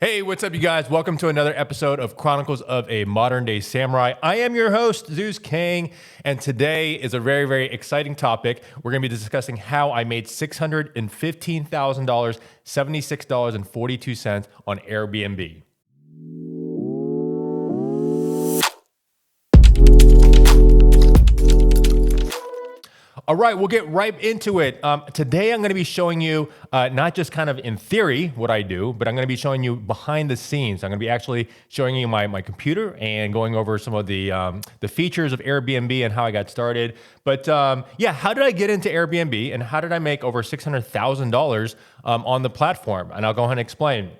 Hey, what's up, you guys? Welcome to another episode of Chronicles of a Modern Day Samurai. I am your host, Zeus Kang, and today is a very, very exciting topic. We're going to be discussing how I made $615,000, $76.42 on Airbnb. All right, we'll get right into it. Today, I'm going to be showing you not just kind of in theory what I do, but I'm going to be showing you behind the scenes. I'm going to be actually showing you my computer and going over some of the features of Airbnb and how I got started. But yeah, how did I get into Airbnb and how did I make over $600,000 on the platform? And I'll go ahead and explain.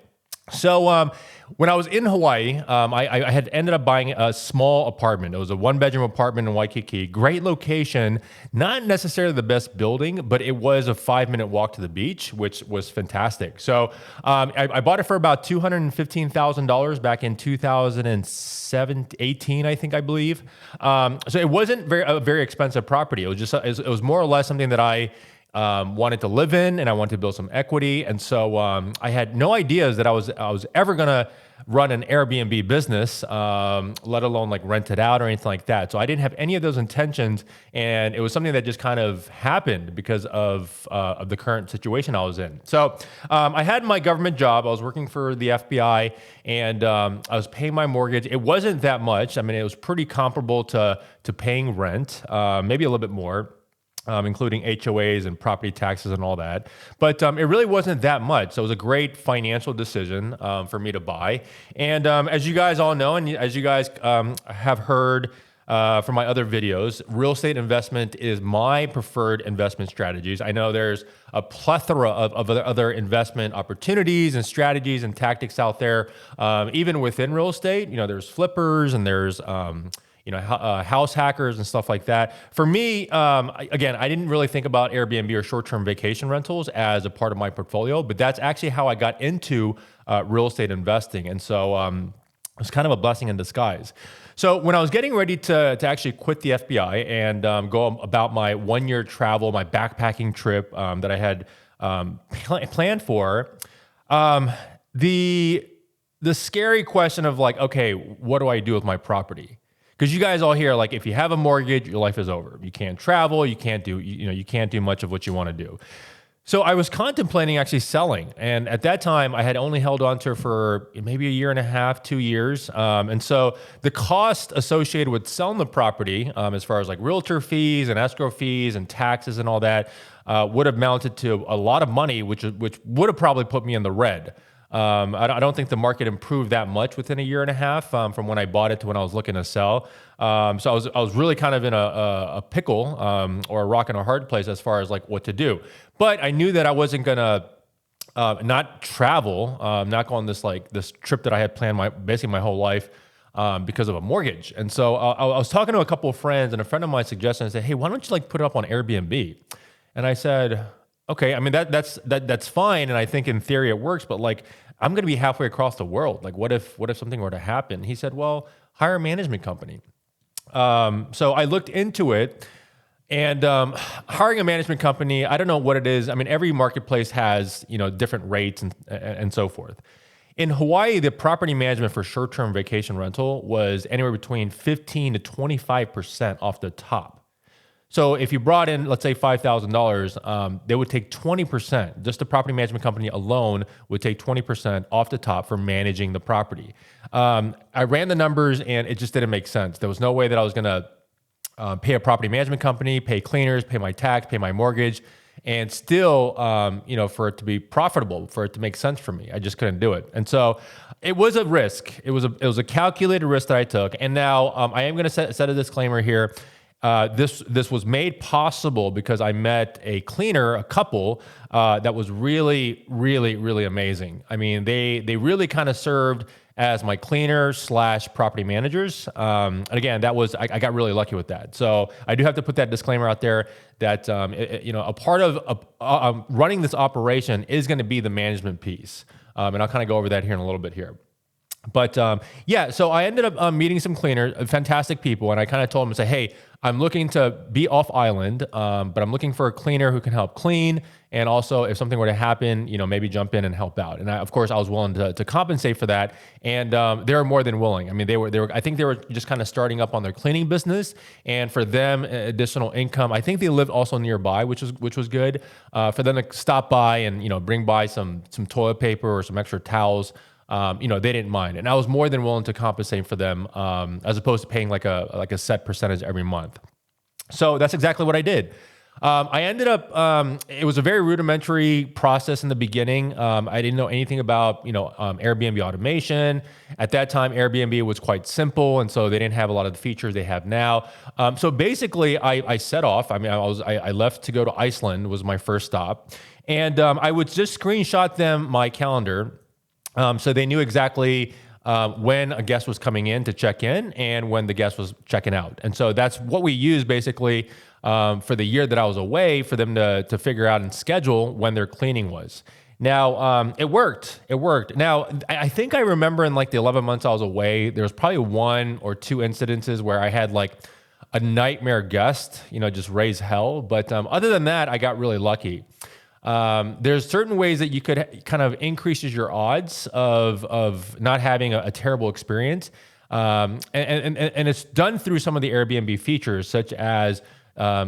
So when I was in Hawaii, I had ended up buying a small apartment. It was a one-bedroom apartment in Waikiki. Great location, not necessarily the best building, but it was a 5-minute walk to the beach, which was fantastic. So I bought it for about $215,000 back in 2018, I believe. So it wasn't a very expensive property. It was just it was more or less something that I wanted to live in, and I wanted to build some equity. And so I had no ideas that I was ever gonna run an Airbnb business, let alone like rent it out or anything like that. So I didn't have any of those intentions, and it was something that just kind of happened because of the current situation I was in. So I had my government job. I was working for the FBI, and I was paying my mortgage. It wasn't that much. I mean, it was pretty comparable to paying rent, maybe a little bit more. Including HOAs and property taxes and all that. But it really wasn't that much. So it was a great financial decision for me to buy. And as you guys all know, and as you guys have heard from my other videos, real estate investment is my preferred investment strategies. I know there's a plethora of other investment opportunities and strategies and tactics out there. Even within real estate, there's flippers and there's house hackers and stuff like that. For me, again, I didn't really think about Airbnb or short-term vacation rentals as a part of my portfolio, but that's actually how I got into real estate investing. And so it's kind of a blessing in disguise. So when I was getting ready to actually quit the FBI and go about my one-year travel, my backpacking trip that I had planned for, the scary question of like, okay, what do I do with my property? Because you guys all hear, like, if you have a mortgage, your life is over. You can't travel. You can't do, you can't do much of what you want to do. So I was contemplating actually selling. And at that time, I had only held on to it for maybe a year and a half, 2 years. And so the cost associated with selling the property, as far as like realtor fees and escrow fees and taxes and all that, would have amounted to a lot of money, which would have probably put me in the red. I don't think the market improved that much within a year and a half from when I bought it to when I was looking to sell. So I was really kind of in a pickle or a rock and a hard place as far as like what to do. But I knew that I wasn't gonna not travel, not go on this trip that I had planned basically my whole life because of a mortgage. And so I was talking to a couple of friends, and a friend of mine suggested, I said, "Hey, why don't you put it up on Airbnb?" And I said, okay, I mean, that's fine. And I think in theory it works, but I'm going to be halfway across the world. Like, what if something were to happen? He said, well, hire a management company. So I looked into it, and hiring a management company, I don't know what it is. I mean, every marketplace has, different rates and so forth. In Hawaii, the property management for short-term vacation rental was anywhere between 15 to 25% off the top. So if you brought in, let's say $5,000, they would take 20%. Just the property management company alone would take 20% off the top for managing the property. I ran the numbers, and it just didn't make sense. There was no way that I was going to pay a property management company, pay cleaners, pay my tax, pay my mortgage, and still, for it to be profitable, for it to make sense for me. I just couldn't do it. And so it was a risk. It was a calculated risk that I took. And now I am going to set a disclaimer here. This was made possible because I met a couple that was really, really, really amazing. I mean, they really kind of served as my cleaner / property managers. And again, I got really lucky with that. So I do have to put that disclaimer out there that a part of running this operation is going to be the management piece. And I'll kind of go over that here in a little bit here. But yeah, so I ended up meeting some cleaners, fantastic people, and I kind of told them, say, hey, I'm looking to be off island, but I'm looking for a cleaner who can help clean, and also if something were to happen, maybe jump in and help out. And of course, I was willing to compensate for that, and they were more than willing. I mean, they were. I think they were just kind of starting up on their cleaning business, and for them, additional income. I think they lived also nearby, which was good for them to stop by and bring by some toilet paper or some extra towels. They didn't mind, and I was more than willing to compensate for them, as opposed to paying like a set percentage every month. So that's exactly what I did. I ended up. It was a very rudimentary process in the beginning. I didn't know anything about Airbnb automation. At that time, Airbnb was quite simple, and so they didn't have a lot of the features they have now. So basically, I set off. I mean, I left to go to Iceland. Was my first stop, and I would just screenshot them my calendar. So they knew exactly when a guest was coming in to check in and when the guest was checking out. And so that's what we used basically for the year that I was away for them to figure out and schedule when their cleaning was. Now, it worked. It worked. Now, I think I remember in like the 11 months I was away, there was probably 1 or 2 incidences where I had like a nightmare guest, just raise hell. But other than that, I got really lucky. There's certain ways that you could kind of increases your odds of not having a terrible experience. And it's done through some of the Airbnb features, such as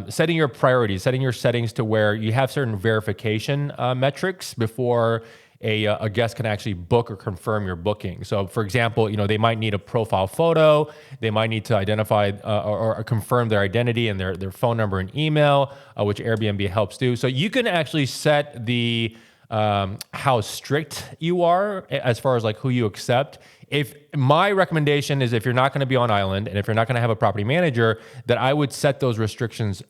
setting your priorities, setting your settings to where you have certain verification metrics before a guest can actually book or confirm your booking. So for example, they might need a profile photo, they might need to identify or confirm their identity and their phone number and email, which Airbnb helps do. So you can actually set the how strict you are as far as like who you accept. If my recommendation is if you're not going to be on island and if you're not going to have a property manager, that I would set those restrictions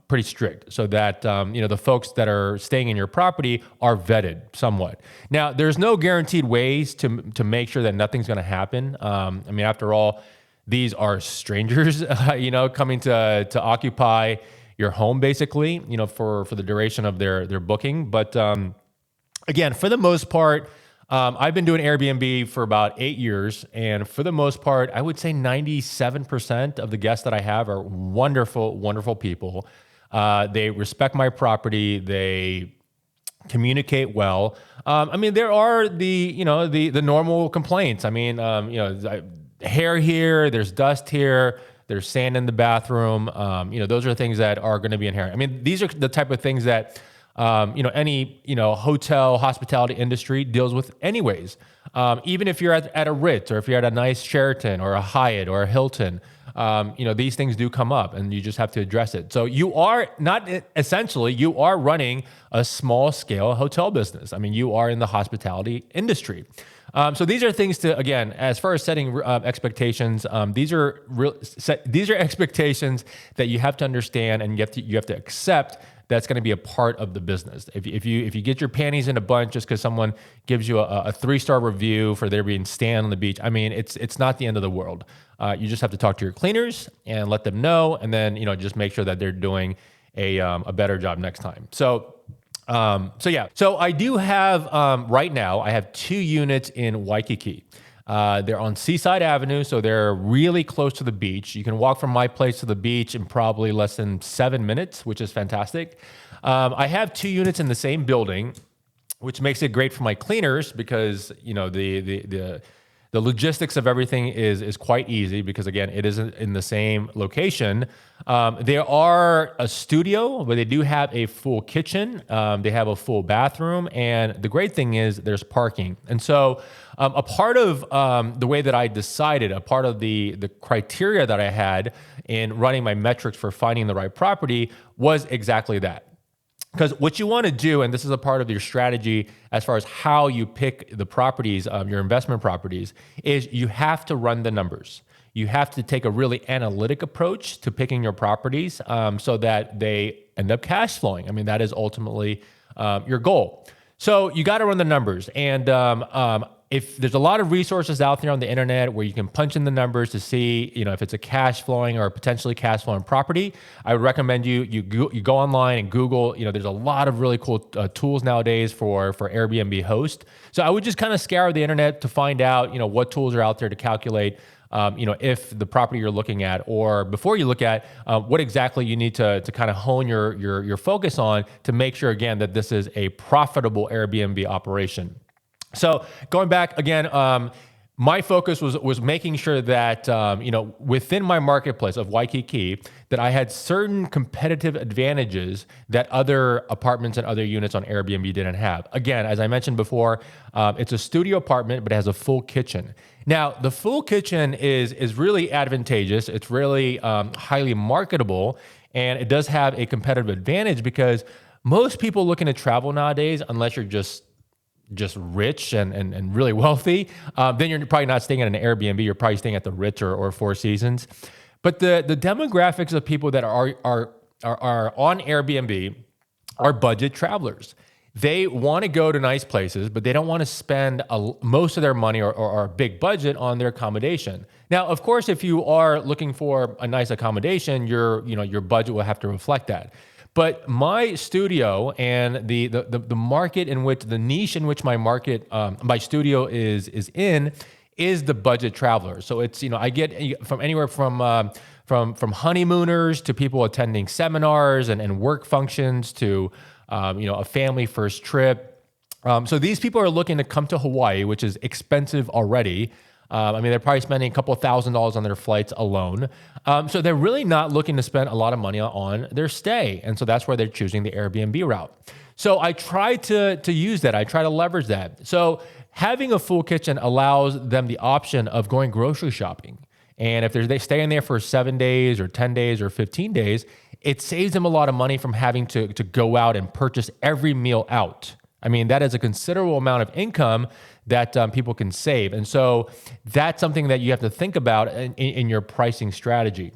pretty strict so that the folks that are staying in your property are vetted somewhat. Now, there's no guaranteed ways to make sure that nothing's going to happen. I mean, after all, these are strangers, coming to occupy your home basically, for the duration of their booking. But again, for the most part, I've been doing Airbnb for about 8 years, and for the most part, I would say 97% of the guests that I have are wonderful, wonderful people. They respect my property. They communicate well. I mean, there are the normal complaints. I mean, hair here, there's dust here, there's sand in the bathroom. Those are things that are going to be inherent. I mean, these are the type of things that any hotel hospitality industry deals with anyways. Even if you're at a Ritz or if you're at a nice Sheraton or a Hyatt or a Hilton, these things do come up and you just have to address it. So you are you are running a small scale hotel business. I mean, you are in the hospitality industry. So these are things to, again, as far as setting expectations, these are expectations that you have to understand and you have to accept. That's going to be a part of the business. If you get your panties in a bunch just because someone gives you a 3-star review for there being sand on the beach, I mean, it's not the end of the world. You just have to talk to your cleaners and let them know, and then just make sure that they're doing a better job next time. So I do have right now. I have 2 units in Waikiki. They're on Seaside Avenue, so they're really close to the beach. You can walk from my place to the beach in probably less than 7 minutes, which is fantastic. I have 2 units in the same building, which makes it great for my cleaners because the logistics of everything is quite easy because, again, it isn't in the same location. There are a studio, but they do have a full kitchen. They have a full bathroom. And the great thing is there's parking. And so a part of the way that I decided, a part of the criteria that I had in running my metrics for finding the right property was exactly that. Because what you want to do, and this is a part of your strategy as far as how you pick the properties, your investment properties, is you have to run the numbers. You have to take a really analytic approach to picking your properties so that they end up cash flowing. I mean, that is ultimately your goal. So you got to run the numbers. And If there's a lot of resources out there on the internet where you can punch in the numbers to see, if it's a cash flowing or potentially cash flowing property, I would recommend you go online and Google. There's a lot of really cool tools nowadays for Airbnb host. So I would just kind of scour the internet to find out, what tools are out there to calculate, if the property you're looking at, or before you look at what exactly you need to kind of hone your focus on to make sure, again, that this is a profitable Airbnb operation. So going back again, my focus was making sure that, within my marketplace of Waikiki, that I had certain competitive advantages that other apartments and other units on Airbnb didn't have. Again, as I mentioned before, it's a studio apartment, but it has a full kitchen. Now, the full kitchen is really advantageous. It's really highly marketable, and it does have a competitive advantage because most people looking to travel nowadays, unless you're just rich and really wealthy, then you're probably not staying at an Airbnb. You're probably staying at the Ritz or Four Seasons. But the demographics of people that are on Airbnb are budget travelers. They want to go to nice places, but they don't want to spend most of their money or a big budget on their accommodation. Now, of course, if you are looking for a nice accommodation, your budget will have to reflect that. But my studio and the market in which the niche in which my studio is in is the budget traveler. So it's I get from anywhere from honeymooners to people attending seminars and work functions to a family first trip. So these people are looking to come to Hawaii, which is expensive already. They're probably spending a couple $1,000s on their flights alone. So they're really not looking to spend a lot of money on their stay. And so that's why they're choosing the Airbnb route. So I try to use that. I try to leverage that. So having a full kitchen allows them the option of going grocery shopping. And if they stay in there for 7 days or 10 days or 15 days, it saves them a lot of money from having to go out and purchase every meal out. That is a considerable amount of income that people can save. And so that's something that you have to think about in your pricing strategy.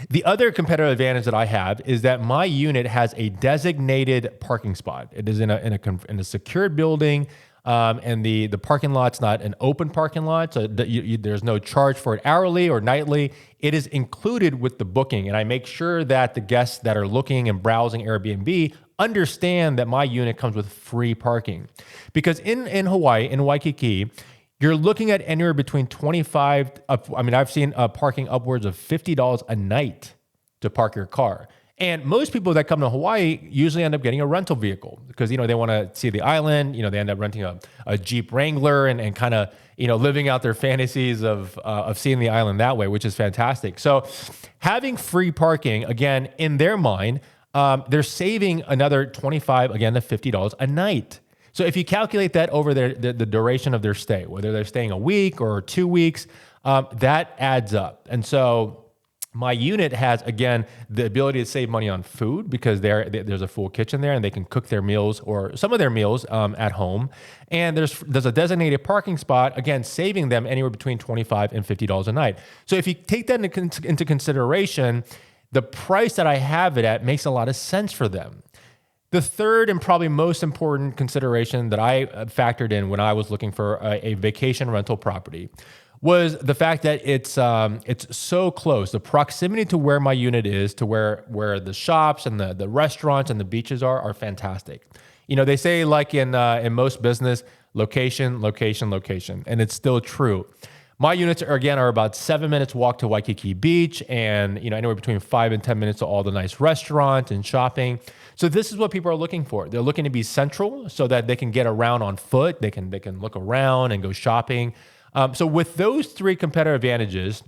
The other competitive advantage that I have is that my unit has a designated parking spot. It is in a secured building, and the parking lot's not an open parking lot, so there's no charge for it hourly or nightly. It is included with the booking, and I make sure that the guests that are looking and browsing Airbnb understand that my unit comes with free parking. Because in Hawaii, in Waikiki, you're looking at anywhere between I've seen parking upwards of $50 a night to park your car. And most people that come to Hawaii usually end up getting a rental vehicle because, they want to see the island. They end up renting a Jeep Wrangler and kind of, living out their fantasies of seeing the island that way, which is fantastic. So having free parking, again, in their mind, they're saving another $25, again, to $50 a night. So if you calculate that over the duration of their stay, whether they're staying a week or 2 weeks, that adds up. And so my unit has, again, the ability to save money on food because there's a full kitchen there and they can cook their meals or some of their meals at home. And there's a designated parking spot, again, saving them anywhere between $25 and $50 a night. So if you take that into consideration, the price that I have it at makes a lot of sense for them. The third and probably most important consideration that I factored in when I was looking for a vacation rental property was the fact that it's so close. The proximity to where my unit is, to where the shops and the restaurants and the beaches are fantastic. They say like in most business, location, location, location, and it's still true. My units are about 7 minutes walk to Waikiki Beach and, anywhere between 5 and 10 minutes to all the nice restaurants and shopping. So this is what people are looking for. They're looking to be central so that they can get around on foot. They can look around and go shopping. So with those three competitive advantages,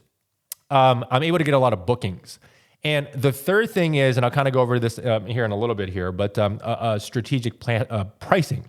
I'm able to get a lot of bookings. And the third thing is, and I'll kind of go over this here in a little bit here, but strategic pricing.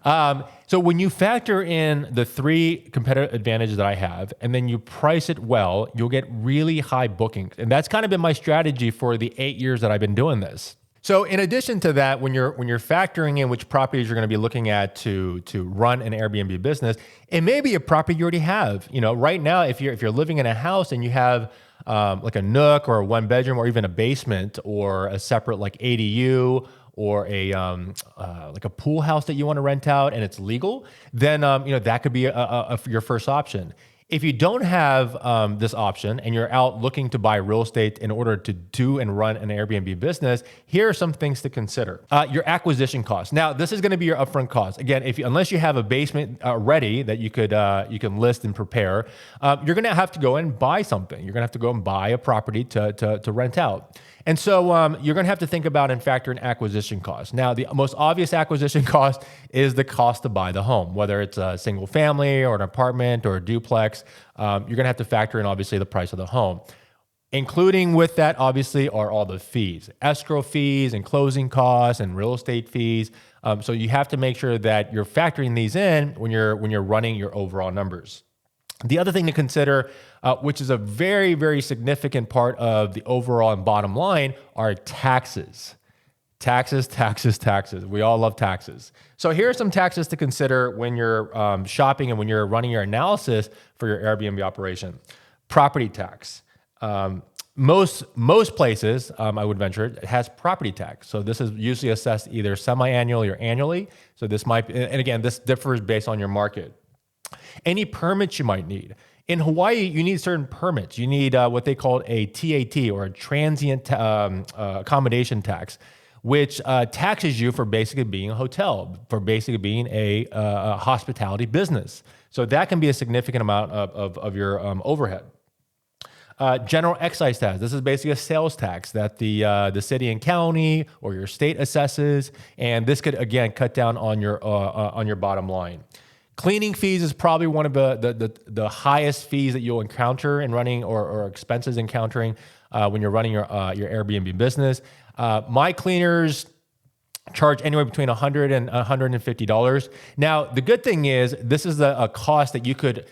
So when you factor in the three competitive advantages that I have, and then you price it well, you'll get really high bookings. And that's kind of been my strategy for the 8 years that I've been doing this. So in addition to that, when you're factoring in which properties you're going to be looking at to run an Airbnb business, it may be a property you already have. Right now, if you're living in a house and you have like a nook or a one bedroom or even a basement or a separate like ADU or a like a pool house that you want to rent out and it's legal, then that could be your first option. If you don't have this option and you're out looking to buy real estate in order to do and run an Airbnb business, here are some things to consider. Your acquisition costs. Now, this is going to be your upfront cost. Again, unless you have a basement ready that you can list and prepare, you're going to have to go and buy something. You're going to have to go and buy a property to rent out. And so you're going to have to think about and factor in acquisition costs. Now, the most obvious acquisition cost is the cost to buy the home, whether it's a single family or an apartment or a duplex. You're going to have to factor in, obviously, the price of the home. Including with that, obviously, are all the fees, escrow fees and closing costs and real estate fees. So you have to make sure that you're factoring these in when you're running your overall numbers. The other thing to consider, which is a very, very significant part of the overall and bottom line, are taxes. Taxes. We all love taxes. So here are some taxes to consider when you're shopping and when you're running your analysis for your Airbnb operation. Property tax. Most places, I would venture, it has property tax. So this is usually assessed either semi-annually or annually. So this might, and again, this differs based on your market. Any permits you might need. In Hawaii, you need certain permits. You need what they call a TAT, or a transient accommodation tax, which taxes you for basically being a hotel, for basically being a hospitality business. So that can be a significant amount of your overhead. General excise tax. This is basically a sales tax that the city and county or your state assesses, and this could again cut down on your bottom line. Cleaning fees is probably one of the highest fees that you'll encounter in running or expenses encountering when you're running your Airbnb business. My cleaners charge anywhere between $100 and $150. Now, the good thing is this is a cost that you could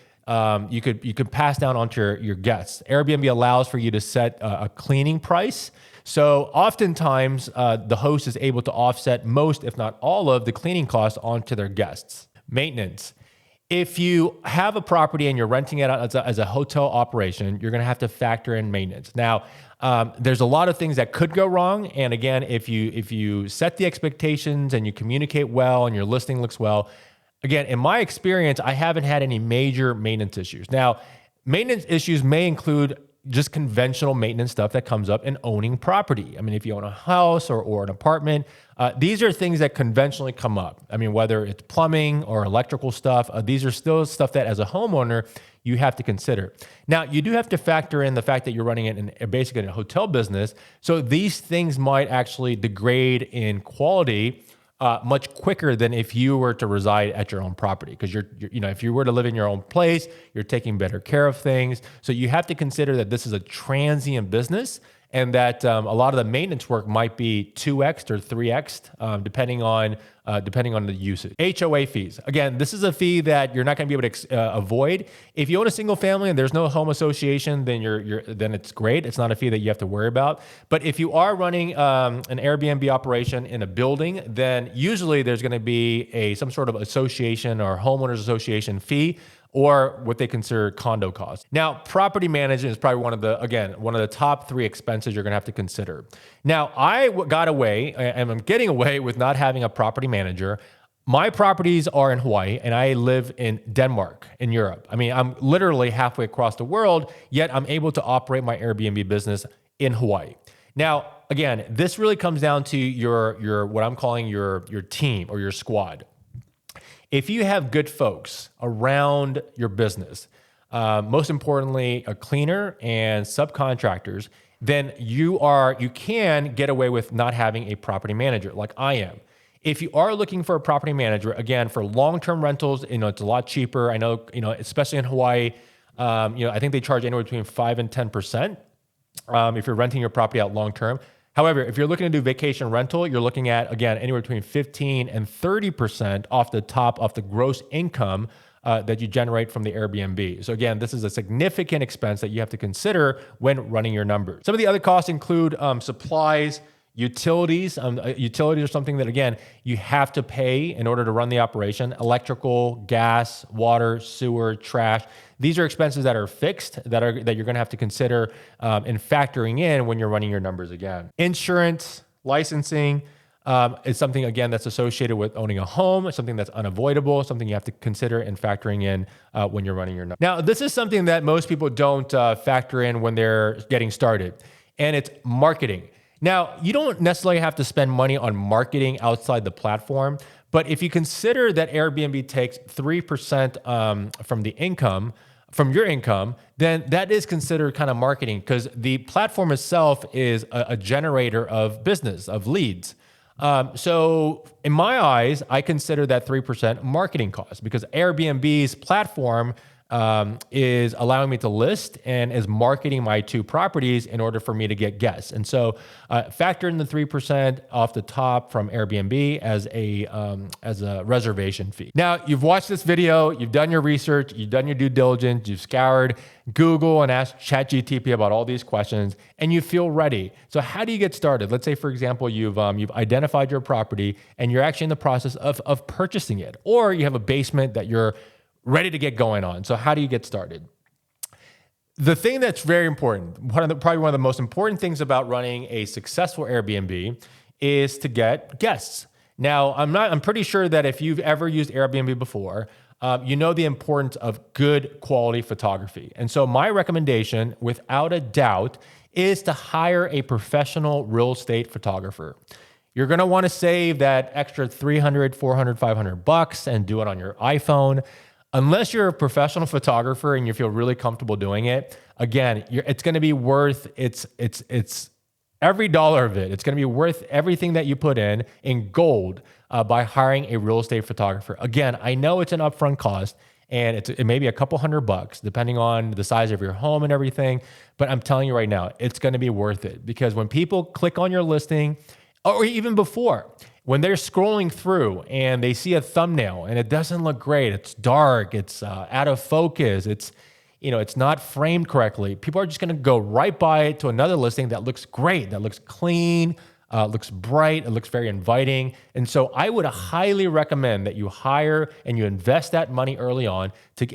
pass down onto your guests. Airbnb allows for you to set a cleaning price. So oftentimes the host is able to offset most, if not all, of the cleaning costs onto their guests. Maintenance. If you have a property and you're renting it out as a hotel operation, you're going to have to factor in maintenance. Now, there's a lot of things that could go wrong. And again, if you set the expectations and you communicate well and your listing looks well, again, in my experience, I haven't had any major maintenance issues. Now, maintenance issues may include just conventional maintenance stuff that comes up in owning property. I mean, if you own a house or an apartment, these are things that conventionally come up. I mean, whether it's plumbing or electrical stuff, these are still stuff that as a homeowner, you have to consider. Now, you do have to factor in the fact that you're running it in basically a hotel business. So these things might actually degrade in quality much quicker than if you were to reside at your own property. Because if you were to live in your own place, you're taking better care of things. So you have to consider that this is a transient business, and that a lot of the maintenance work might be 2x or 3x, depending on the usage. HOA fees. Again, this is a fee that you're not going to be able to avoid. If you own a single family and there's no home association, then then it's great. It's not a fee that you have to worry about. But if you are running an Airbnb operation in a building, then usually there's going to be some sort of association or homeowners association fee, or what they consider condo costs. Now, property management is probably one of the top 3 expenses you're gonna have to consider. Now, I got away, and I'm getting away with not having a property manager. My properties are in Hawaii, and I live in Denmark, in Europe. I mean, I'm literally halfway across the world, yet I'm able to operate my Airbnb business in Hawaii. Now, again, this really comes down to your what I'm calling your team or your squad. If you have good folks around your business, most importantly, a cleaner and subcontractors, then you can get away with not having a property manager like I am. If you are looking for a property manager, again, for long-term rentals, it's a lot cheaper. I know, especially in Hawaii, I think they charge anywhere between 5 and 10% if you're renting your property out long-term. However, if you're looking to do vacation rental, you're looking at, again, anywhere between 15 and 30% off the gross income that you generate from the Airbnb. So again, this is a significant expense that you have to consider when running your numbers. Some of the other costs include supplies, utilities. Utilities are something that, again, you have to pay in order to run the operation. Electrical, gas, water, sewer, trash. These are expenses that are fixed that you're going to have to consider in factoring in when you're running your numbers again. Insurance, licensing. It's something, again, that's associated with owning a home. It's something that's unavoidable, something you have to consider and factoring in when you're running your numbers. Now, this is something that most people don't factor in when they're getting started, and it's marketing. Now, you don't necessarily have to spend money on marketing outside the platform, but if you consider that Airbnb takes 3% from the income, from your income, then that is considered kind of marketing, because the platform itself is a generator of business, of leads. So in my eyes, I consider that 3% marketing cost, because Airbnb's platform is allowing me to list and is marketing my 2 properties in order for me to get guests. And so factor in the 3% off the top from Airbnb as a reservation fee. Now, you've watched this video, you've done your research, you've done your due diligence, you've scoured Google and asked ChatGPT about all these questions, and you feel ready. So how do you get started? Let's say, for example, you've identified your property and you're actually in the process of purchasing it, or you have a basement that you're ready to get going on. So how do you get started? The thing that's very important, probably one of the most important things about running a successful Airbnb is to get guests. Now, I'm pretty sure that if you've ever used Airbnb before, you know the importance of good quality photography. And so my recommendation, without a doubt, is to hire a professional real estate photographer. You're going to want to save that extra $300, $400, $500 and do it on your iPhone. Unless you're a professional photographer and you feel really comfortable doing it, again, it's going to be worth it's every dollar of it. It's going to be worth everything that you put in gold by hiring a real estate photographer. Again, I know it's an upfront cost, and it may be a couple $100 depending on the size of your home and everything. But I'm telling you right now, it's going to be worth it, because when people click on your listing, or even before, when they're scrolling through and they see a thumbnail and it doesn't look great, it's dark, it's out of focus, it's not framed correctly, people are just going to go right by it to another listing that looks great, that looks clean, looks bright, it looks very inviting. And so I would highly recommend that you hire and you invest that money early on to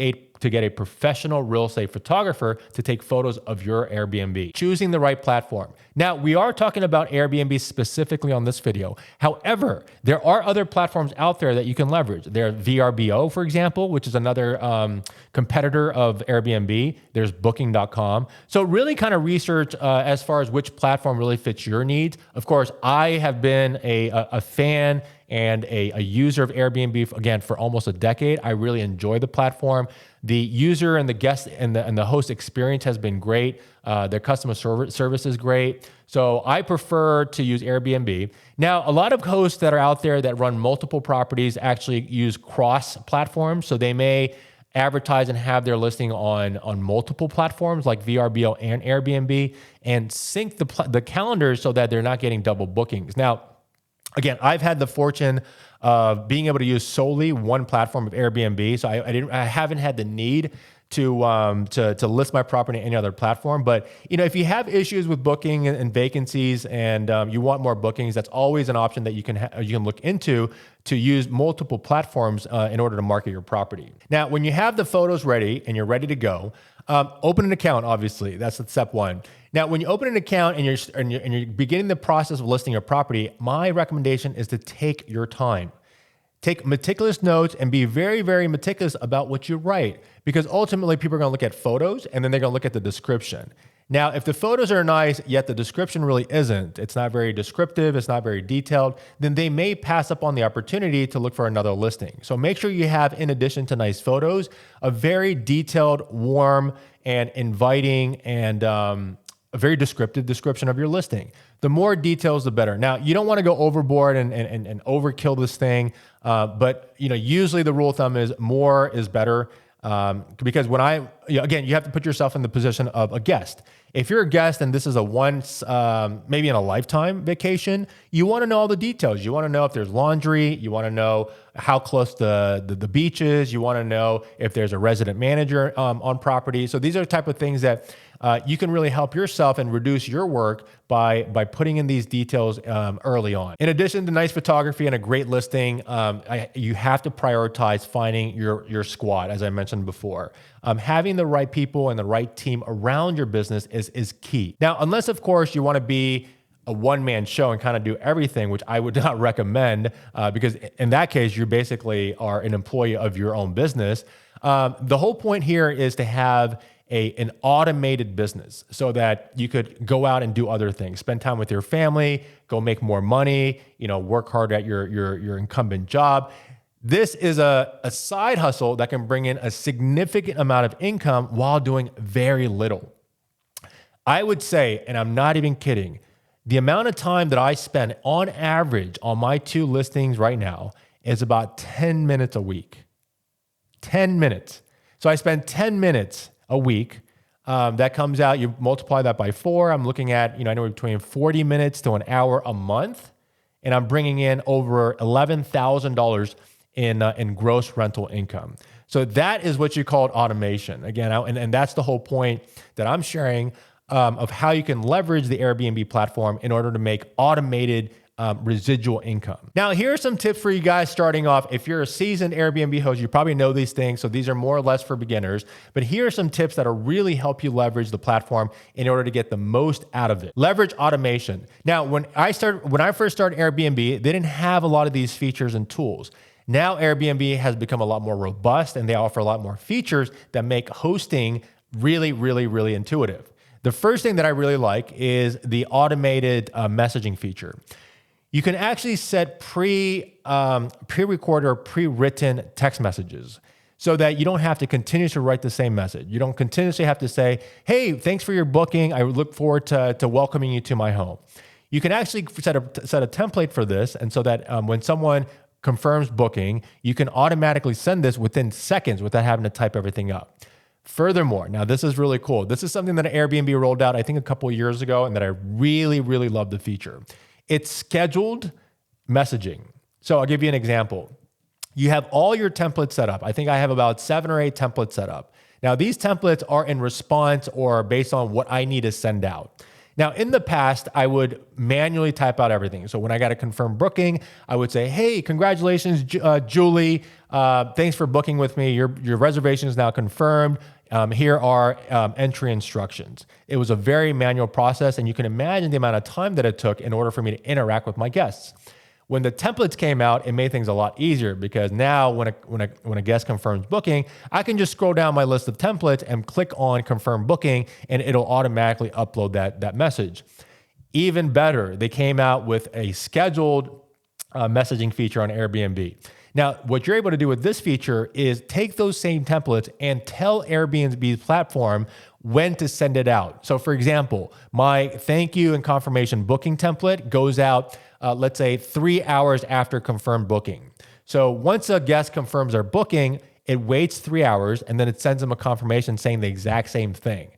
get a professional real estate photographer to take photos of your Airbnb. Choosing the right platform. Now, we are talking about Airbnb specifically on this video. However, there are other platforms out there that you can leverage. There's VRBO, for example, which is another competitor of Airbnb. There's Booking.com. So really kind of research as far as which platform really fits your needs. Of course, I have been a fan and a user of Airbnb, again, for almost a decade. I really enjoy the platform. The user and the guest and the host experience has been great. Their customer service is great. So I prefer to use Airbnb. Now, a lot of hosts that are out there that run multiple properties actually use cross platforms. So they may advertise and have their listing on multiple platforms like VRBO and Airbnb, and sync the calendars so that they're not getting double bookings. Now, again, I've had the fortune of being able to use solely one platform of Airbnb, so I haven't had the need to list my property on any other platform. But if you have issues with booking and vacancies, and you want more bookings, that's always an option that you can look into, to use multiple platforms in order to market your property. Now, when you have the photos ready and you're ready to go, open an account. Obviously, that's step one. Now, when you open an account and you're beginning the process of listing your property, my recommendation is to take your time. Take meticulous notes and be very, very meticulous about what you write, because ultimately people are going to look at photos and then they're going to look at the description. Now, if the photos are nice, yet the description really isn't, it's not very descriptive, it's not very detailed, then they may pass up on the opportunity to look for another listing. So make sure you have, in addition to nice photos, a very detailed, warm, and inviting, and a very descriptive description of your listing. The more details, the better. Now, you don't want to go overboard and overkill this thing, but usually the rule of thumb is more is better. Because again, you have to put yourself in the position of a guest. If you're a guest and this is a once, maybe in a lifetime vacation, you want to know all the details. You want to know if there's laundry. You want to know how close the beach is. You want to know if there's a resident manager on property. So these are the type of things that you can really help yourself and reduce your work by putting in these details early on. In addition to nice photography and a great listing, you have to prioritize finding your squad, as I mentioned before. Having the right people and the right team around your business is key. Now, unless, of course, you want to be a one-man show and kind of do everything, which I would not recommend because in that case, you basically are an employee of your own business. The whole point here is to have an automated business so that you could go out and do other things, spend time with your family, go make more money, work hard at your incumbent job. This is a side hustle that can bring in a significant amount of income while doing very little. I would say, and I'm not even kidding, the amount of time that I spend on average on my 2 listings right now is about 10 minutes a week. 10 minutes. So I spend 10 minutes a week. That comes out, you multiply that by 4. I'm looking at, anywhere between 40 minutes to an hour a month. And I'm bringing in over $11,000 in gross rental income. So that is what you call automation. Again, and that's the whole point that I'm sharing of how you can leverage the Airbnb platform in order to make automated residual income. Now, here are some tips for you guys starting off. If you're a seasoned Airbnb host, you probably know these things. So these are more or less for beginners, but here are some tips that'll really help you leverage the platform in order to get the most out of it. Leverage automation. Now, when I first started Airbnb, they didn't have a lot of these features and tools. Now Airbnb has become a lot more robust and they offer a lot more features that make hosting really, really, really intuitive. The first thing that I really like is the automated messaging feature. You can actually set pre-recorded or pre-written text messages so that you don't have to continuously write the same message. You don't continuously have to say, hey, thanks for your booking. I look forward to welcoming you to my home. You can actually set a template for this. And so that when someone confirms booking, you can automatically send this within seconds without having to type everything up. Furthermore, now this is really cool. This is something that Airbnb rolled out, I think a couple of years ago, and that I really, really love the feature. It's scheduled messaging. So I'll give you an example. You have all your templates set up. I think I have about 7 or 8 templates set up. Now these templates are in response or based on what I need to send out. Now, in the past, I would manually type out everything. So when I got a confirmed booking, I would say, hey, congratulations, Julie. Thanks for booking with me. Your reservation is now confirmed. Here are entry instructions. It was a very manual process, and you can imagine the amount of time that it took in order for me to interact with my guests. When the templates came out, it made things a lot easier because now when a guest confirms booking, I can just scroll down my list of templates and click on confirm booking, and it'll automatically upload that message. Even better, they came out with a scheduled messaging feature on Airbnb. Now, what you're able to do with this feature is take those same templates and tell Airbnb's platform when to send it out. So for example, my thank you and confirmation booking template goes out, let's say 3 hours after confirmed booking. So once a guest confirms their booking, it waits 3 hours and then it sends them a confirmation saying the exact same thing.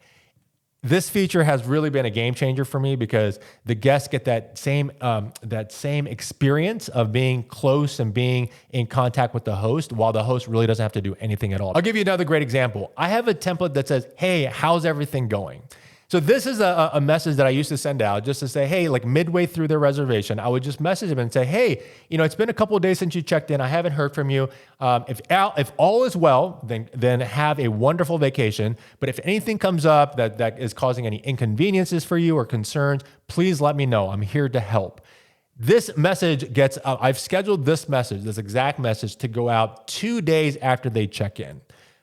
This feature has really been a game changer for me because the guests get that same experience of being close and being in contact with the host while the host really doesn't have to do anything at all. I'll give you another great example. I have a template that says, hey, how's everything going? So this is a message that I used to send out just to say, hey, like midway through their reservation, I would just message them and say, hey, it's been a couple of days since you checked in. I haven't heard from you. If all is well, then have a wonderful vacation. But if anything comes up that is causing any inconveniences for you or concerns, please let me know. I'm here to help. This message I've scheduled this exact message to go out 2 days after they check in.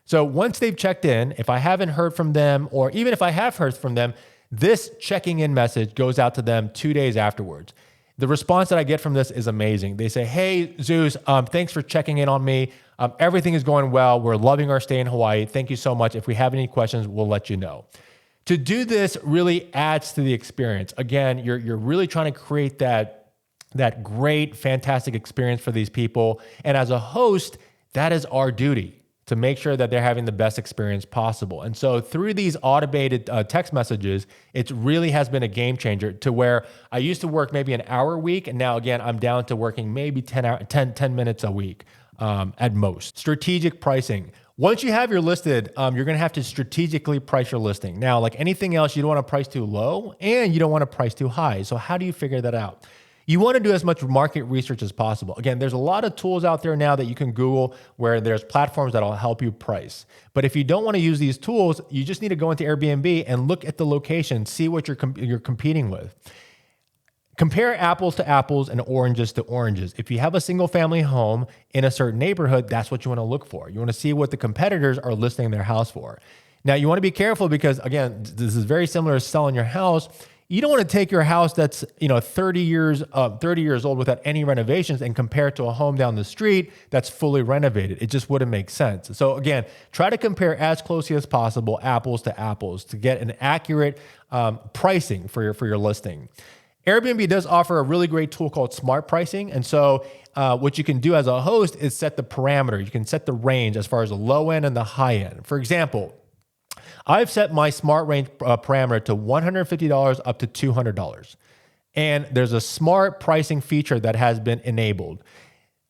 So once they've checked in, if I haven't heard from them, or even if I have heard from them, this checking in message goes out to them 2 days afterwards. The response that I get from this is amazing. They say, hey, Zeus, thanks for checking in on me. Everything is going well. We're loving our stay in Hawaii. Thank you so much. If we have any questions, we'll let you know. To do this really adds to the experience. Again, you're really trying to create that great, fantastic experience for these people. And as a host, that is our duty, to make sure that they're having the best experience possible. And so through these automated text messages, it really has been a game changer to where I used to work maybe an hour a week. And now again, I'm down to working maybe 10 minutes a week at most. Strategic pricing. Once you have your listed, you're gonna have to strategically price your listing. Now, like anything else, you don't wanna price too low and you don't wanna price too high. So how do you figure that out? You want to do as much market research as possible. Again, there's a lot of tools out there now that you can Google where there's platforms that'll help you price. But if you don't want to use these tools, you just need to go into Airbnb and look at the location, see what you're competing with. Compare apples to apples and oranges to oranges. If you have a single family home in a certain neighborhood, that's what you want to look for. You want to see what the competitors are listing their house for. Now, you want to be careful because, again, this is very similar to selling your house. You don't want to take your house that's 30 years old without any renovations and compare it to a home down the street that's fully renovated. It just wouldn't make sense. So again, try to compare as closely as possible, apples to apples, to get an accurate pricing for your listing. Airbnb does offer a really great tool called Smart Pricing. And so what you can do as a host is set the parameter. You can set the range as far as the low end and the high end. For example, I've set my smart range parameter to $150 up to $200. And there's a smart pricing feature that has been enabled.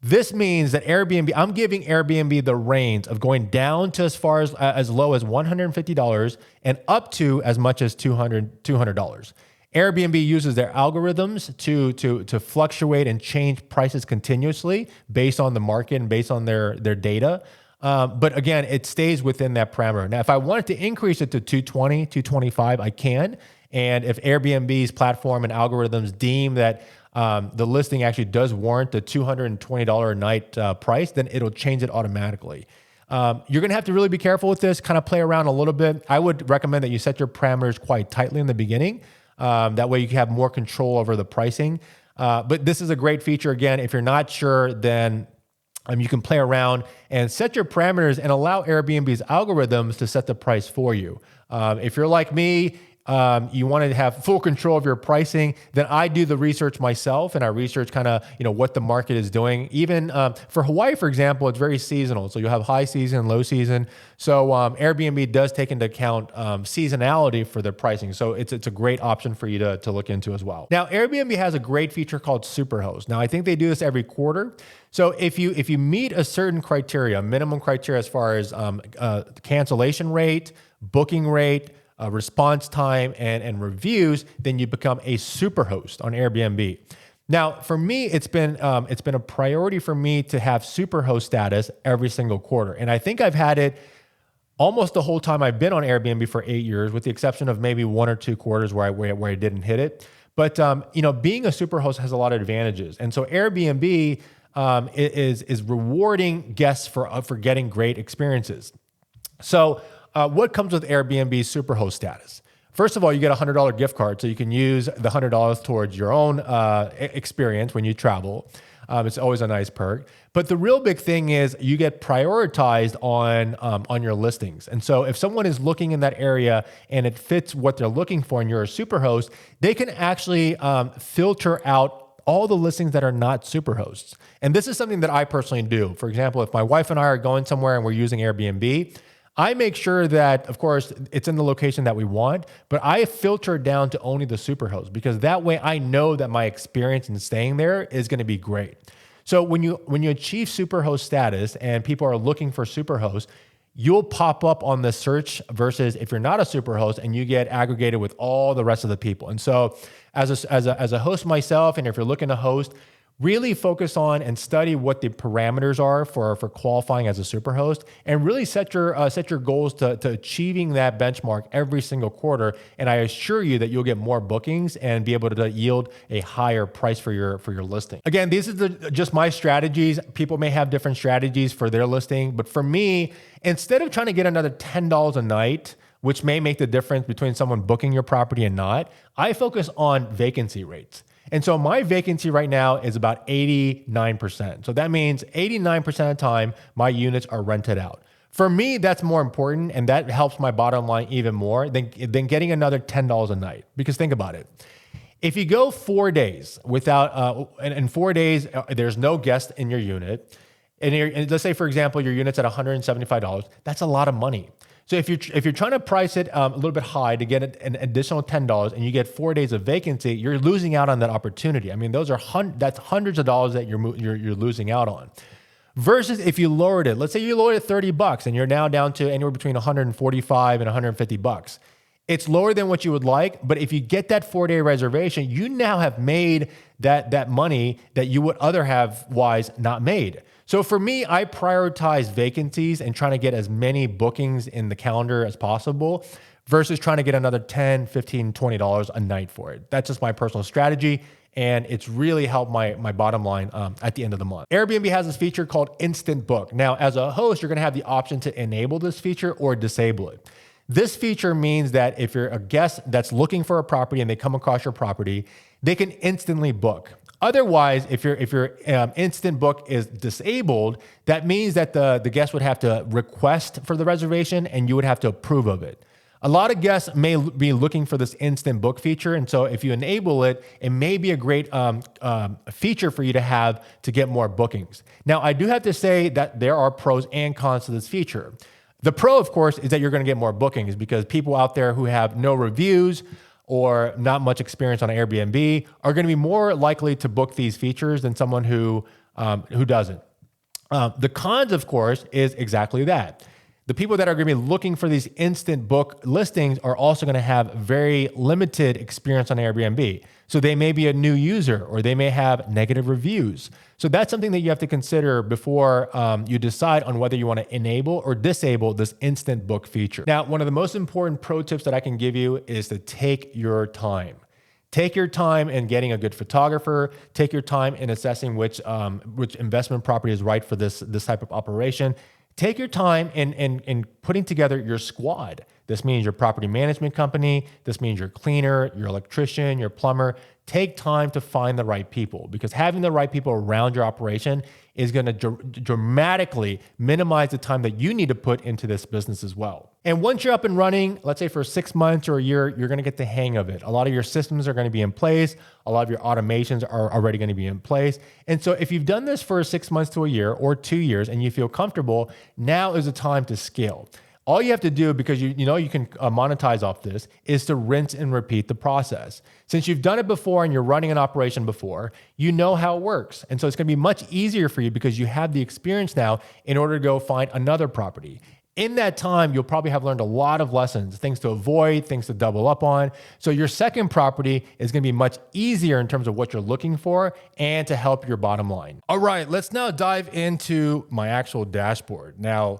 This means that I'm giving Airbnb the range of going down to as low as $150 and up to as much as $200. Airbnb uses their algorithms to fluctuate and change prices continuously based on the market and based on their data. But again, it stays within that parameter. Now, if I wanted to increase it to 220, 225, I can. And if Airbnb's platform and algorithms deem that the listing actually does warrant the $220 a night price, then it'll change it automatically. You're going to have to really be careful with this, kind of play around a little bit. I would recommend that you set your parameters quite tightly in the beginning. That way you can have more control over the pricing. But this is a great feature. Again, if you're not sure, then you can play around and set your parameters and allow Airbnb's algorithms to set the price for you. If you're like me, you want to have full control of your pricing, then I do the research myself and I research kind of, what the market is doing. Even for Hawaii, for example, it's very seasonal. So you have high season, low season. So Airbnb does take into account seasonality for their pricing. So it's a great option for you to look into as well. Now, Airbnb has a great feature called Superhost. Now, I think they do this every quarter. So if you meet a certain criteria, minimum criteria as far as cancellation rate, booking rate, response time, and reviews, then you become a superhost on Airbnb. Now, for me, it's been a priority for me to have superhost status every single quarter, and I think I've had it almost the whole time I've been on Airbnb for 8 years, with the exception of maybe 1 or 2 quarters where I didn't hit it. But being a superhost has a lot of advantages, and so Airbnb is rewarding guests for getting great experiences. So what comes with Airbnb Superhost status? First of all, you get a $100 gift card, so you can use the $100 towards your own experience when you travel. It's always a nice perk. But the real big thing is you get prioritized on your listings. And so if someone is looking in that area and it fits what they're looking for and you're a superhost, they can actually filter out all the listings that are not superhosts. And this is something that I personally do. For example, if my wife and I are going somewhere and we're using Airbnb, I make sure that, of course, it's in the location that we want, but I filter down to only the superhosts because that way I know that my experience in staying there is going to be great. So when you achieve superhost status and people are looking for superhosts, you'll pop up on the search versus if you're not a superhost and you get aggregated with all the rest of the people. And so as a host myself, and if you're looking to host, really focus on and study what the parameters are for qualifying as a superhost, and really set your goals to achieving that benchmark every single quarter. And I assure you that you'll get more bookings and be able to yield a higher price for your listing. Again, these are just my strategies. People may have different strategies for their listing, but for me, instead of trying to get another $10 a night, which may make the difference between someone booking your property and not, I focus on vacancy rates. And so my vacancy right now is about 89%. So that means 89% of the time, my units are rented out. For me, that's more important, and that helps my bottom line even more than getting another $10 a night. Because think about it. If you go 4 days without, in 4 days, there's no guest in your unit, and let's say, for example, your unit's at $175, that's a lot of money. So if you're trying to price it a little bit high to get an additional $10 and you get 4 days of vacancy, you're losing out on that opportunity. I mean, that's hundreds of dollars that you're losing out on. Versus if you lowered it, let's say you lowered it $30 and you're now down to anywhere between $145 and $150. It's lower than what you would like, but if you get that 4-day reservation, you now have made that money that you would otherwise not made. So for me, I prioritize vacancies and trying to get as many bookings in the calendar as possible versus trying to get another $10, $15, $20 a night for it. That's just my personal strategy. and it's really helped my bottom line at the end of the month. Airbnb has this feature called Instant Book. Now, as a host, you're going to have the option to enable this feature or disable it. This feature means that if you're a guest that's looking for a property and they come across your property, they can instantly book. Otherwise, if your instant book is disabled, that means that the guest would have to request for the reservation and you would have to approve of it. A lot of guests may be looking for this instant book feature. And so if you enable it, it may be a great feature for you to have to get more bookings. Now, I do have to say that there are pros and cons to this feature. The pro, of course, is that you're going to get more bookings because people out there who have no reviews or not much experience on Airbnb are going to be more likely to book these features than someone who doesn't. The cons, of course, is exactly that. The people that are going to be looking for these instant book listings are also going to have very limited experience on Airbnb. So they may be a new user or they may have negative reviews. So that's something that you have to consider before you decide on whether you want to enable or disable this instant book feature. Now, one of the most important pro tips that I can give you is to take your time. Take your time in getting a good photographer. Take your time in assessing which investment property is right for this type of operation. Take your time in putting together your squad. This means your property management company. This means your cleaner, your electrician, your plumber. Take time to find the right people because having the right people around your operation is going to dramatically minimize the time that you need to put into this business as well. And once you're up and running, let's say for 6 months or a year, you're going to get the hang of it. A lot of your systems are going to be in place. A lot of your automations are already going to be in place. And so if you've done this for 6 months to a year or 2 years and you feel comfortable, now is the time to scale. All you have to do, because you know you can monetize off this, is to rinse and repeat the process. Since you've done it before and you're running an operation before, you know how it works. And so it's going to be much easier for you because you have the experience now in order to go find another property. In that time, you'll probably have learned a lot of lessons, things to avoid, things to double up on. So your second property is going to be much easier in terms of what you're looking for and to help your bottom line. All right, let's now dive into my actual dashboard. Now,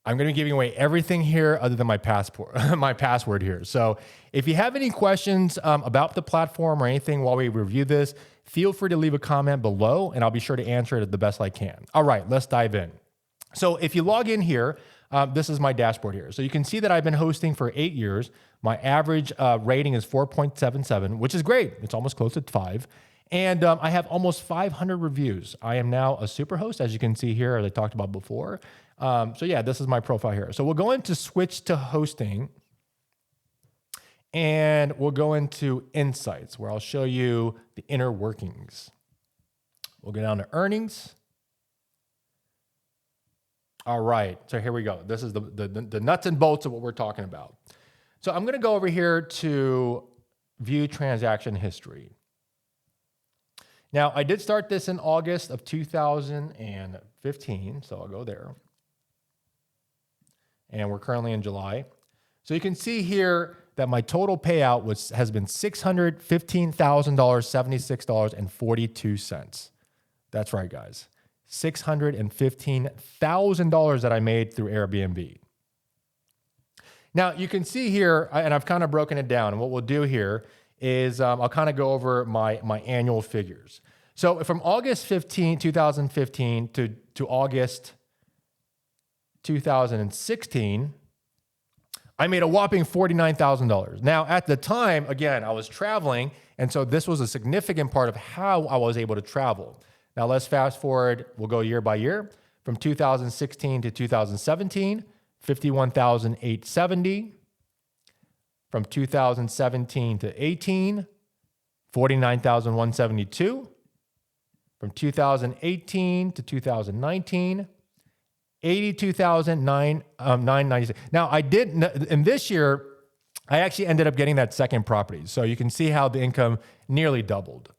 I'm going to be giving away everything here other than my password here. So if you have any questions about the platform or anything while we review this, feel free to leave a comment below and I'll be sure to answer it the best I can. All right, let's dive in. So if you log in here, this is my dashboard here. So you can see that I've been hosting for 8 years. My average rating is 4.77, which is great. It's almost close to 5. And I have almost 500 reviews. I am now a super host, as you can see here, as I talked about before. So yeah, this is my profile here. So we'll go into switch to hosting and we'll go into insights where I'll show you the inner workings. We'll go down to earnings. All right, so here we go. This is the nuts and bolts of what we're talking about. So I'm gonna go over here to view transaction history. Now, I did start this in August of 2015, so I'll go there. And we're currently in July. So you can see here that my total payout has been $615,076.42. That's right, guys. $615,000 that I made through Airbnb. Now, you can see here, and I've kind of broken it down. And what we'll do here is I'll kind of go over my annual figures. So from August 2015 to August 2016, I made a whopping $49,000. Now, at the time, again, I was traveling, and so this was a significant part of how I was able to travel. Now, let's fast forward. We'll go year by year. From 2016 to 2017, $51,870. From 2017 to 18, $49,172. From 2018 to 2019, $82,996. Now, I did, in this year, I actually ended up getting that second property. So you can see how the income nearly doubled.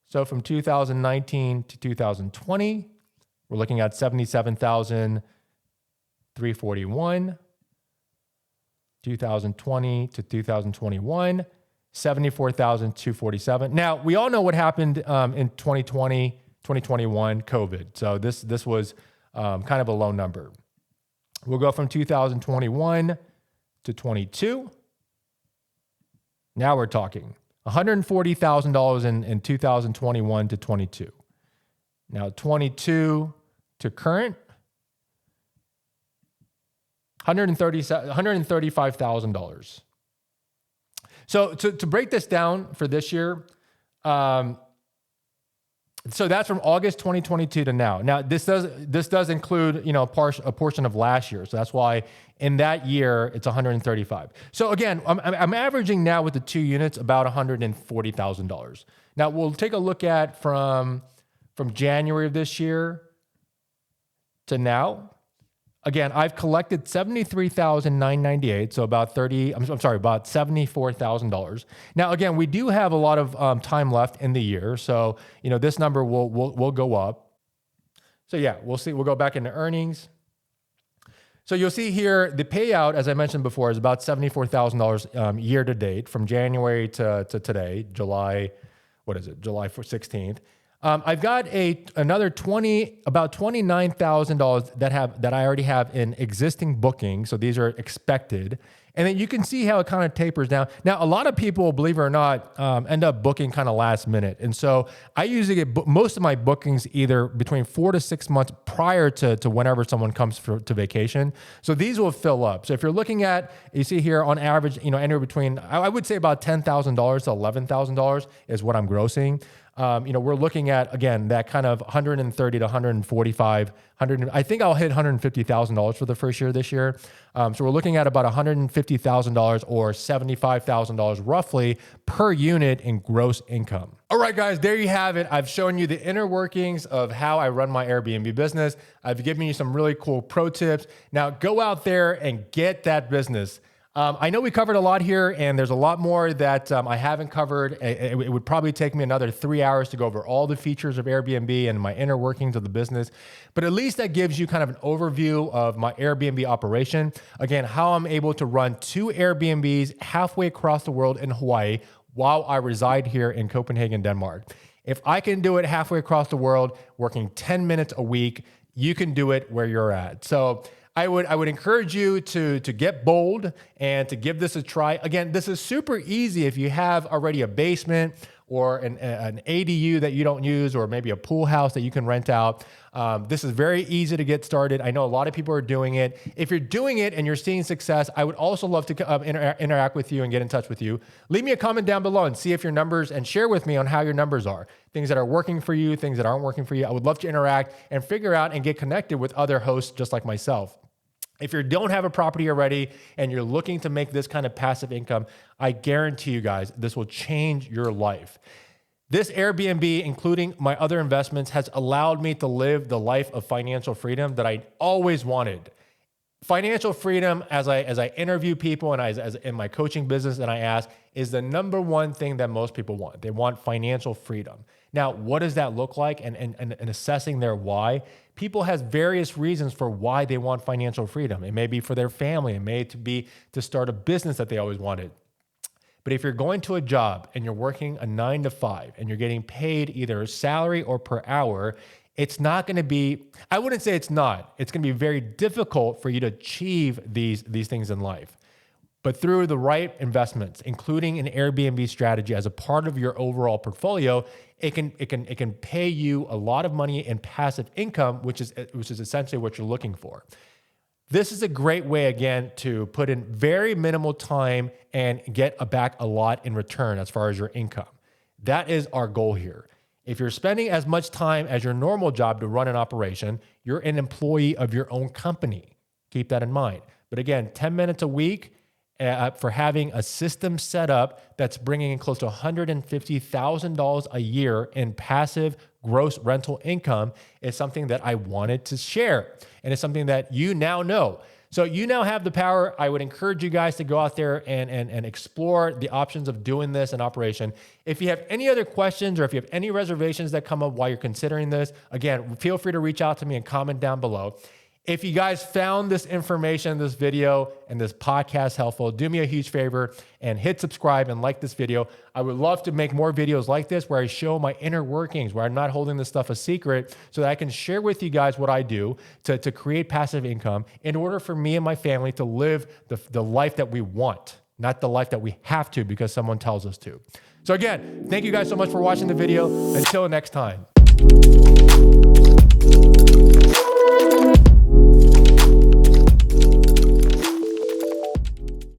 So from 2019 to 2020, we're looking at $77,341. 2020 to 2021, $74,247. Now, we all know what happened in 2020, 2021, COVID. So this was kind of a low number. We'll go from 2021 to 22. Now we're talking $140,000 in 2021 to 22. Now 22 to current, $135,000. So to break this down for this year, so that's from August 2022 to now. Now this does include, you know, a portion of last year. So that's why in that year it's 135. So again, I'm averaging now with the 2 units about $140,000. Now we'll take a look at from January of this year to now. Again, I've collected $73,998, so about about $74,000. Now, again, we do have a lot of time left in the year, so you know this number will go up. So yeah, we'll see. We'll go back into earnings. So you'll see here the payout, as I mentioned before, is about $74,000 year to date from January to today, July. What is it? July 16th. I've got another about $29,000 that I already have in existing bookings. So these are expected. And then you can see how it kind of tapers down. Now, a lot of people, believe it or not, end up booking kind of last minute. And so I usually get most of my bookings either between 4 to 6 months prior to whenever someone comes to vacation. So these will fill up. So if you're looking at, you see here on average, you know, anywhere between, I would say about $10,000 to $11,000 is what I'm grossing. You know, we're looking at, again, that kind of 130 to 145, I think I'll hit $150,000 for the first year this year. So we're looking at about $150,000 or $75,000 roughly per unit in gross income. All right, guys, there you have it. I've shown you the inner workings of how I run my Airbnb business. I've given you some really cool pro tips. Now go out there and get that business. I know we covered a lot here, and there's a lot more that I haven't covered. It would probably take me another 3 hours to go over all the features of Airbnb and my inner workings of the business. But at least that gives you kind of an overview of my Airbnb operation. Again, how I'm able to run 2 Airbnbs halfway across the world in Hawaii while I reside here in Copenhagen, Denmark. If I can do it halfway across the world, working 10 minutes a week, you can do it where you're at. So I would encourage you to get bold and to give this a try. Again, this is super easy if you have already a basement or an ADU that you don't use, or maybe a pool house that you can rent out. This is very easy to get started. I know a lot of people are doing it. If you're doing it and you're seeing success, I would also love to interact with you and get in touch with you. Leave me a comment down below and see if your numbers, and share with me on how your numbers are. Things that are working for you, things that aren't working for you. I would love to interact and figure out and get connected with other hosts just like myself. If you don't have a property already and you're looking to make this kind of passive income, I guarantee you guys, this will change your life. This Airbnb, including my other investments, has allowed me to live the life of financial freedom that I always wanted. Financial freedom, as I interview people and as in my coaching business, and I ask, is the number one thing that most people want. They want financial freedom. Now, what does that look like? And assessing their why. People has various reasons for why they want financial freedom. It may be for their family. It may be to start a business that they always wanted. But if you're going to a job and you're working a 9 to 5 and you're getting paid either a salary or per hour, it's not going to be, I wouldn't say it's not. It's going to be very difficult for you to achieve these things in life. But through the right investments, including an Airbnb strategy as a part of your overall portfolio, it can pay you a lot of money in passive income, which is essentially what you're looking for. This is a great way, again, to put in very minimal time and get back a lot in return as far as your income. That is our goal here. If you're spending as much time as your normal job to run an operation, you're an employee of your own company. Keep that in mind. But again, 10 minutes a week for having a system set up that's bringing in close to $150,000 a year in passive gross rental income is something that I wanted to share. And it's something that you now know. So you now have the power. I would encourage you guys to go out there and explore the options of doing this in operation. If you have any other questions or if you have any reservations that come up while you're considering this, again, feel free to reach out to me and comment down below. If you guys found this information, this video, and this podcast helpful, do me a huge favor and hit subscribe and like this video. I would love to make more videos like this where I show my inner workings, where I'm not holding this stuff a secret, so that I can share with you guys what I do to create passive income in order for me and my family to live the life that we want. not the life that we have to because someone tells us to. So again, thank you guys so much for watching the video. Until next time.